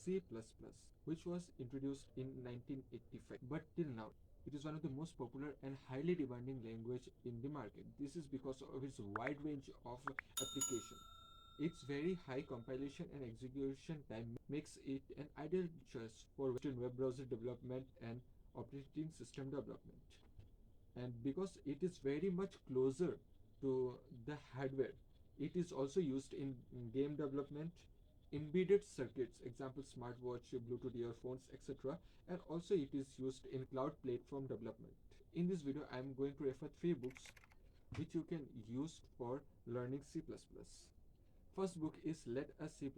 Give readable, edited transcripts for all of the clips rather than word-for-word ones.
C++, which was introduced in 1985. But till now, it is one of the most popular and highly demanding language in the market. This is because of its wide range of application. Its very high compilation and execution time makes it an ideal choice for Western web browser development and operating system development. And because it is very much closer to the hardware, it is also used in game development, embedded circuits, example smartwatch, Bluetooth earphones, etc. And also it is used in cloud platform development. In this video, I am going to refer 3 books which you can use for learning C++. First book is Let Us C++.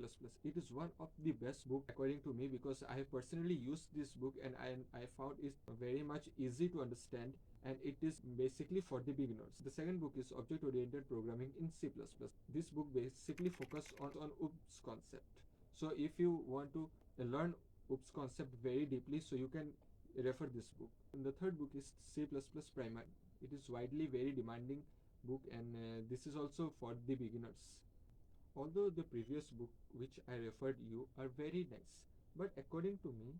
It is one of the best book according to me because I have personally used this book and I found it very much easy to understand, and it is basically for the beginners. The second book is Object Oriented Programming in C++. This book basically focuses on OOPS concept. So if you want to learn OOPS concept very deeply, so you can refer this book. And the third book is C++ Primer. It is widely very demanding book, and this is also for the beginners. Although the previous book which I referred you are very nice, but according to me,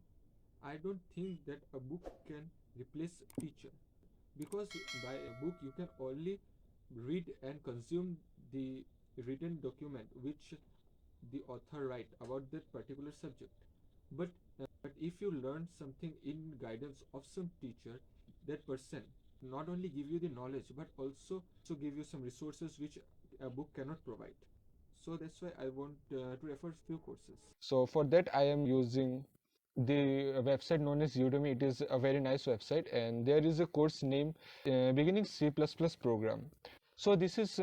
I don't think that a book can replace a teacher, because by a book you can only read and consume the written document which the author write about that particular subject. But if you learn something in guidance of some teacher, that person not only give you the knowledge but also give you some resources which a book cannot provide. So that's why I want to refer few courses. So for that I am using the website known as Udemy. It is a very nice website, and there is a course named Beginning C++ Program. So this is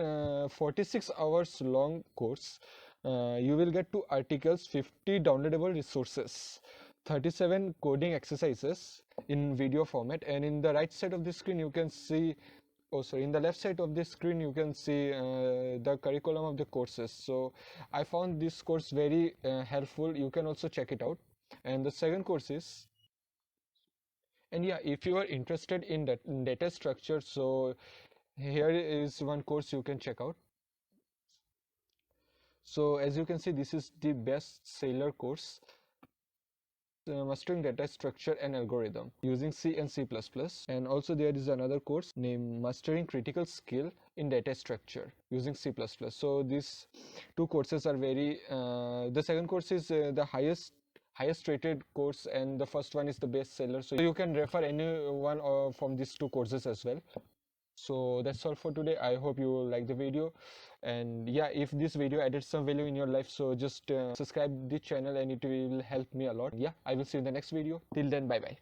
46 hours long course. You will get 2 articles, 50 downloadable resources, 37 coding exercises in video format, and in the right side of the screen you can see, in the left side of the screen you can see the curriculum of the courses. So I found this course very helpful. You can also check it out. And the second course is, and yeah, if you are interested in data structure, so here is one course you can check out. So as you can see, this is the best seller course, Mastering Data Structure and Algorithm using C and C++. And also there is another course named Mastering Critical Skill in Data Structure using C++. So these 2 courses are very the second course is the highest rated course, and the first one is the best seller. So you can refer any one from these 2 courses as well. So that's all for today. I hope you like the video, and yeah, if this video added some value in your life, so just subscribe the channel and it will help me a lot. Yeah, I will see you in the next video. Till then, bye bye.